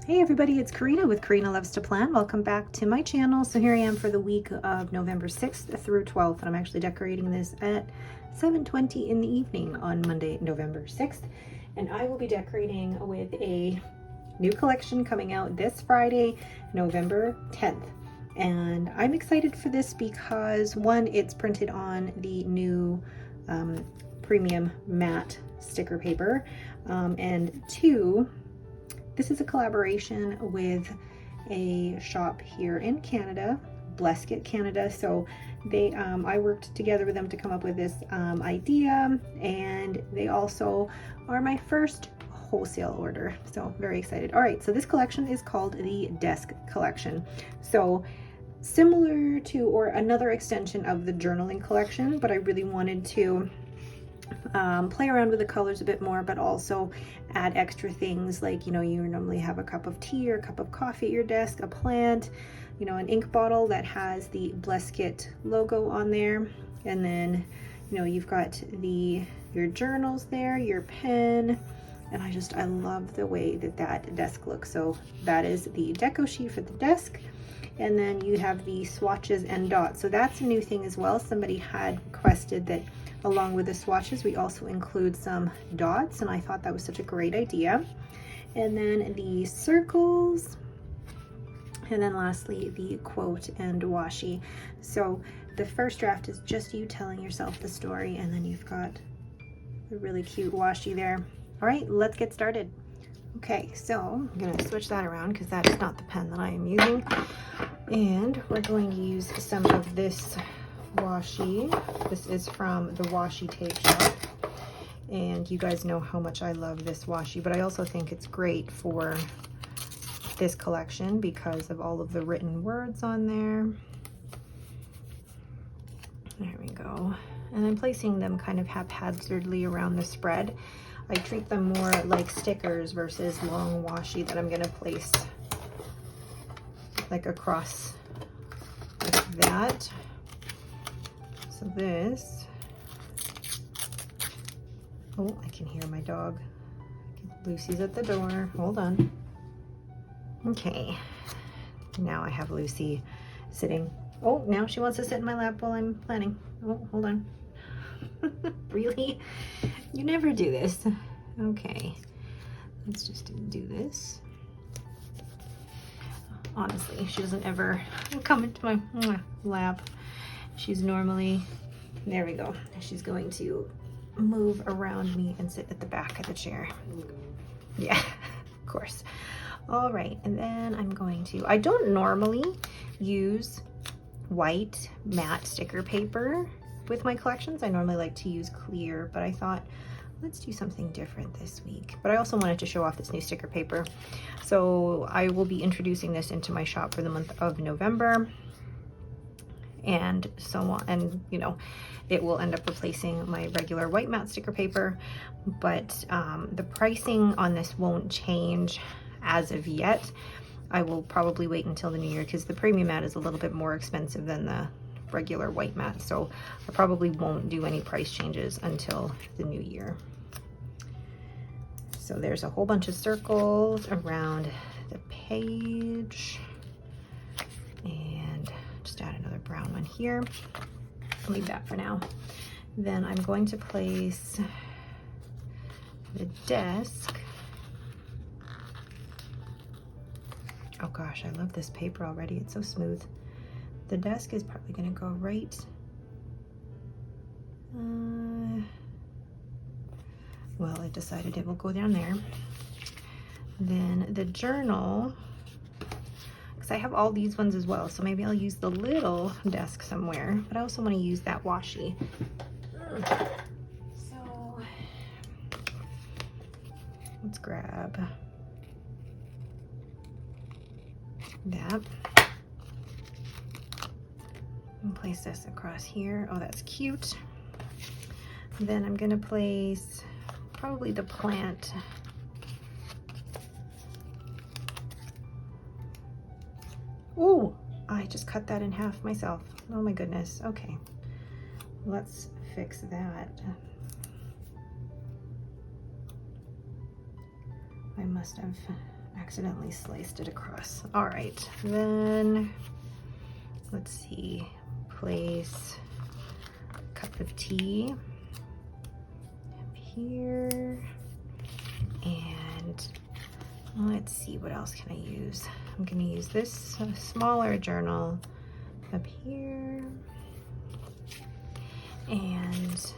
Hey everybody, it's Karina with Karina Loves to Plan. Welcome back to my channel. So here I am for the week of November 6th through 12th, and I'm actually decorating this at 7:20 in the evening on Monday, November 6th. And I will be decorating with a new collection coming out this Friday, November 10th. And I'm excited for this because one, it's printed on the new premium matte sticker paper, and two, this is a collaboration with a shop here in Canada, Blesket Canada. So they, I worked together with them to come up with this idea, and they also are my first wholesale order. So very excited. All right, so this collection is called the Desk Collection. So similar to, or another extension of the journaling collection, but I really wanted to play around with the colors a bit more, but also add extra things like, you know, you normally have a cup of tea or a cup of coffee at your desk, a plant, you know, an ink bottle that has the Blesket logo on there, and then, you know, you've got your journals there, your pen, and I love the way that desk looks. So that is the deco sheet for the desk. And then you have the swatches and dots. So that's a new thing as well. Somebody had requested that along with the swatches, we also include some dots, and I thought that was such a great idea. And then the circles, and then lastly, the quote and washi. So the first draft is just you telling yourself the story, and then you've got a really cute washi there. All right, let's get started. Okay, so I'm gonna switch that around because that is not the pen that I am using. And we're going to use some of this washi. This is from the Washi tape shop. And you guys know how much I love this washi, but I also think it's great for this collection because of all of the written words on there. There we go. And I'm placing them kind of haphazardly around the spread. I treat them more like stickers versus long washi that I'm gonna place like across like that. So this, oh, I can hear my dog. Lucy's at the door, hold on. Okay, now I have Lucy sitting. Oh, now she wants to sit in my lap while I'm planning. Oh, hold on. Really? You never do this. Okay, let's just do this. Honestly, she doesn't ever come into my lap. She's normally, there we go. She's going to move around me and sit at the back of the chair. Yeah, of course. All right, and then I'm going to, I don't normally use white matte sticker paper with my collections. I normally like to use clear, but I thought, let's do something different this week. But I also wanted to show off this new sticker paper. So I will be introducing this into my shop for the month of November. And so on, and you know, it will end up replacing my regular white matte sticker paper, but the pricing on this won't change as of yet. I will probably wait until the new year because the premium matte is a little bit more expensive than the regular white matte, so I probably won't do any price changes until the new year. So there's a whole bunch of circles around the page, and just add another brown one here. I'll leave that for now. Then I'm going to place the desk. Oh gosh, I love this paper already. It's so smooth. The desk is probably gonna go right, well, I decided it will go down there. Then the journal, because I have all these ones as well, so maybe I'll use the little desk somewhere, but I also want to use that washi. So let's grab that and place this across here. Oh, that's cute. Then I'm gonna place probably the plant Oh, I just cut that in half myself. Oh my goodness. Okay. let's fix that. I must have accidentally sliced it across. All right, then let's see, place a cup of tea up here, and let's see, what else can I use? I'm gonna use this smaller journal up here, and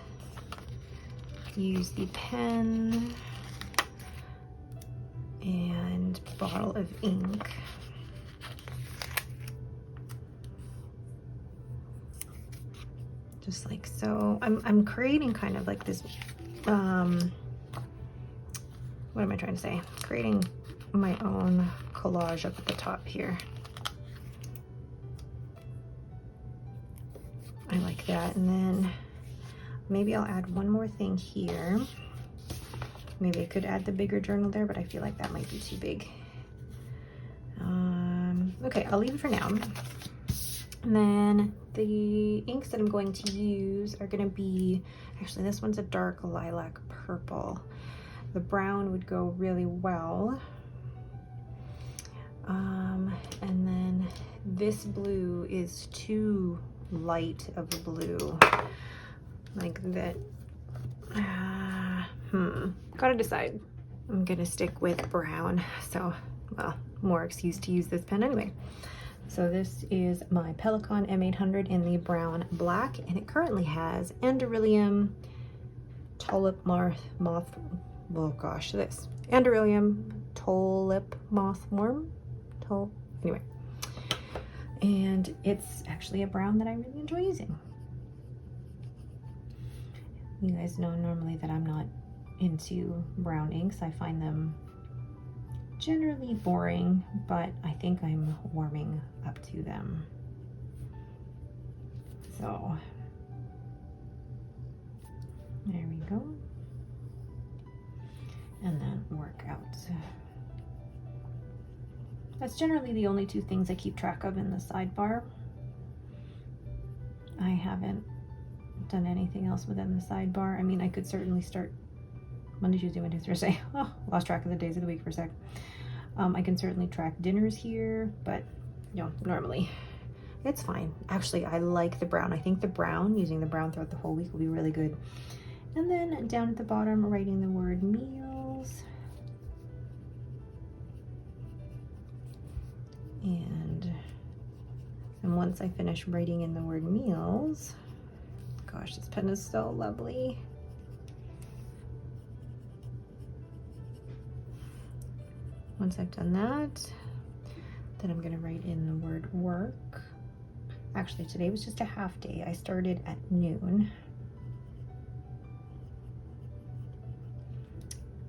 use the pen and bottle of ink. Just like so. I'm creating kind of like this, what am I trying to say? Creating my own collage up at the top here. I like that. And then maybe I'll add one more thing here. Maybe I could add the bigger journal there, but I feel like that might be too big. Okay, I'll leave it for now. And then the inks that I'm going to use are going to be, actually this one's a dark lilac purple. The brown would go really well. And then this blue is too light of a blue, like that. Gotta decide. I'm gonna stick with brown, so, well, more excuse to use this pen anyway. So this is my Pelikan M800 in the brown black, and it currently has Anderillium, Tolype, Moth, oh gosh, this Anderillium, Tolype, Moth, anyway. And it's actually a brown that I really enjoy using. You guys know normally that I'm not into brown inks. I find them generally boring, but I think I'm warming up to them. So there we go. And then work out. That's generally the only two things I keep track of in the sidebar. I haven't done anything else within the sidebar. I mean, I could certainly start Monday, Tuesday, Wednesday, Thursday. Oh, lost track of the days of the week for a sec. I can certainly track dinners here, but you know, normally it's fine. Actually, I like the brown. I think the brown, using the brown throughout the whole week will be really good. And then down at the bottom, writing the word meals. And once I finish writing in the word meals, gosh, this pen is so lovely. Once I've done that, then I'm gonna write in the word work. Actually, today was just a half day. I started at noon.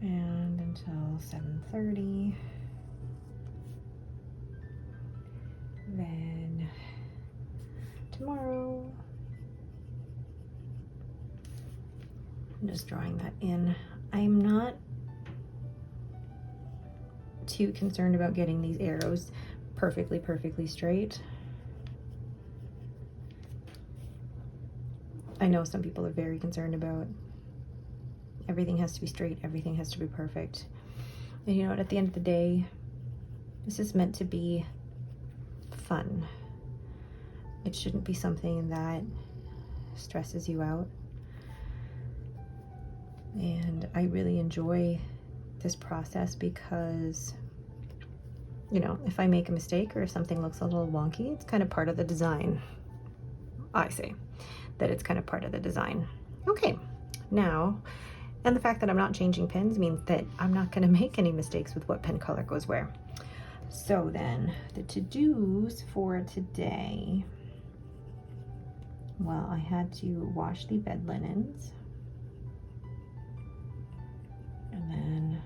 And until 7:30. Then tomorrow, I'm just drawing that in. I'm not too concerned about getting these arrows perfectly straight. I know some people are very concerned about everything has to be straight, everything has to be perfect. And you know what, at the end of the day, this is meant to be fun. It shouldn't be something that stresses you out. And I really enjoy this process because, you know, if I make a mistake or if something looks a little wonky, it's kind of part of the design. I say that it's kind of part of the design. Okay, now, and the fact that I'm not changing pens means that I'm not going to make any mistakes with what pen color goes where. So then, the to-dos for today, well, I had to wash the bed linens, and then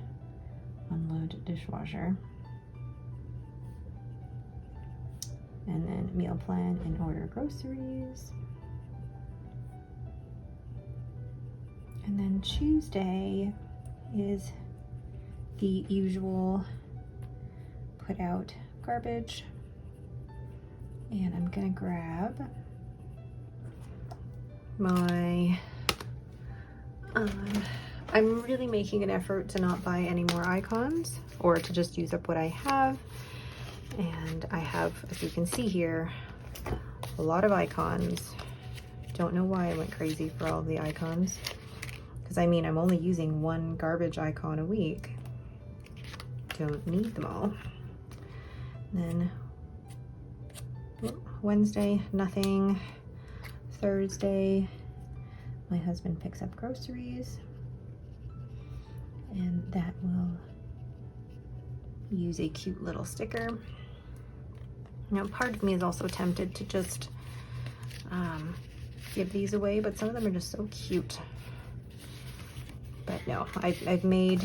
unload dishwasher, and then meal plan and order groceries. And then Tuesday is the usual put out garbage, and I'm gonna grab my, I'm really making an effort to not buy any more icons or to just use up what I have. And I have, as you can see here, a lot of icons. Don't know why I went crazy for all of the icons. Because I mean, I'm only using one garbage icon a week. Don't need them all. Then Wednesday, nothing. Thursday, my husband picks up groceries. And that will use a cute little sticker. Now, part of me is also tempted to just give these away, but some of them are just so cute. But no, I've made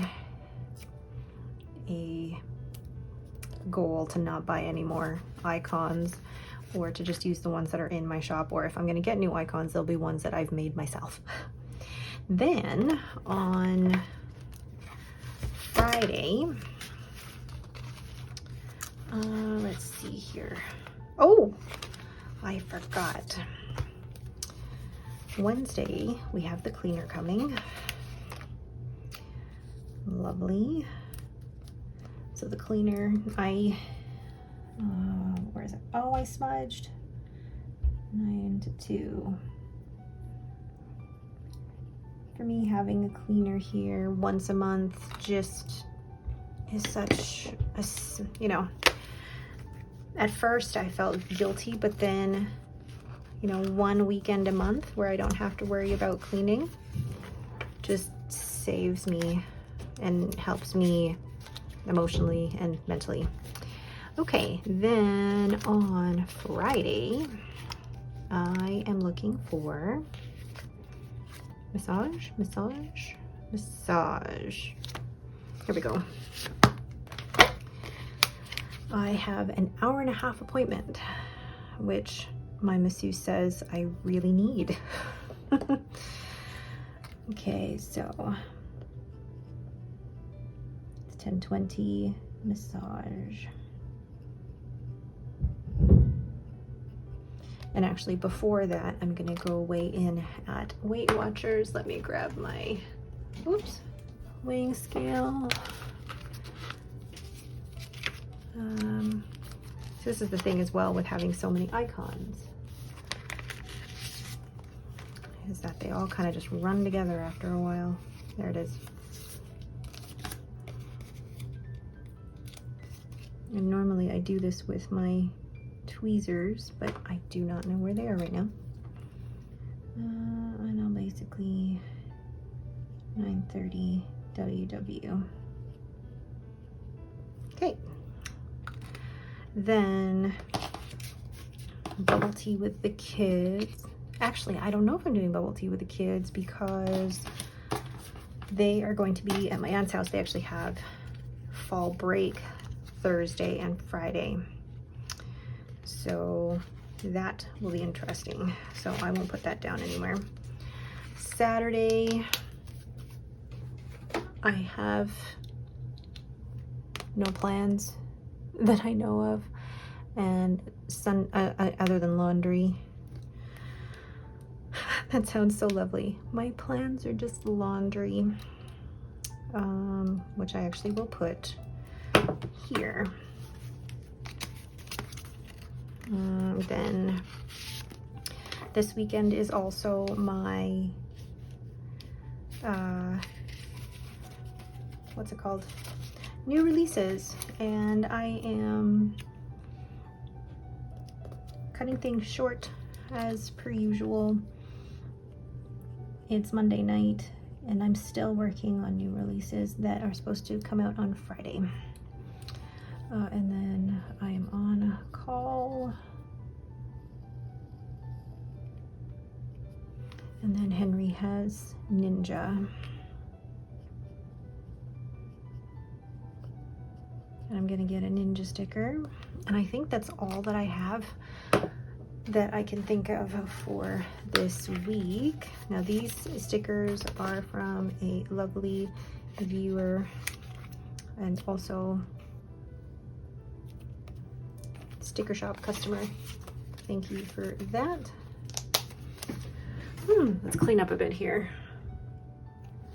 a goal to not buy any more icons, or to just use the ones that are in my shop, or if I'm going to get new icons, they'll be ones that I've made myself. Then on Friday, let's see here. Oh, I forgot. Wednesday, we have the cleaner coming. Lovely. So the cleaner, where is it? Oh, I smudged. 9 to 2. For me, having a cleaner here once a month just is such a, you know, at first I felt guilty, but then, you know, one weekend a month where I don't have to worry about cleaning just saves me and helps me emotionally and mentally. Okay, then on Friday, I am looking for massage. Here we go. I have an hour-and-a-half appointment, which my masseuse says I really need. Okay, so it's 10:20 massage. And actually before that, I'm gonna go weigh in at Weight Watchers. Let me grab my, weighing scale. So this is the thing as well with having so many icons, is that they all kind of just run together after a while. There it is. And normally I do this with my tweezers, but I do not know where they are right now. I know basically 9:30 WW. Okay. Then bubble tea with the kids. Actually, I don't know if I'm doing bubble tea with the kids because they are going to be at my aunt's house. They actually have fall break Thursday and Friday. So that will be interesting. So I won't put that down anywhere. Saturday, I have no plans that I know of, and other than laundry. That sounds so lovely. My plans are just laundry, which I actually will put here. Then this weekend is also my what's it called? New releases, and I am cutting things short as per usual. It's Monday night and I'm still working on new releases that are supposed to come out on Friday. And then I am on a call. And then Henry has Ninja. And I'm gonna get a Ninja sticker. And I think that's all that I have that I can think of for this week. Now these stickers are from a lovely viewer and also sticker shop customer. Thank you for that. Let's clean up a bit here.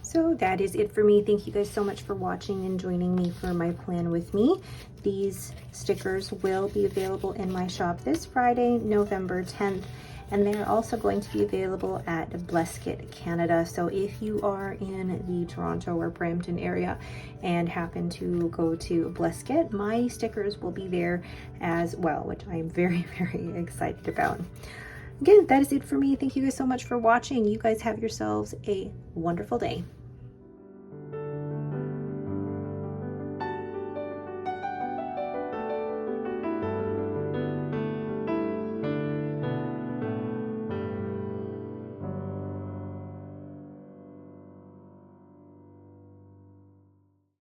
So that is it for me. Thank you guys so much for watching and joining me for my plan with me. These stickers will be available in my shop this Friday, November 10th, and they're also going to be available at Bleskit Canada. So if you are in the Toronto or Brampton area and happen to go to Bleskit, my stickers will be there as well, which I am very, very excited about. Again, that is it for me. Thank you guys so much for watching. You guys have yourselves a wonderful day.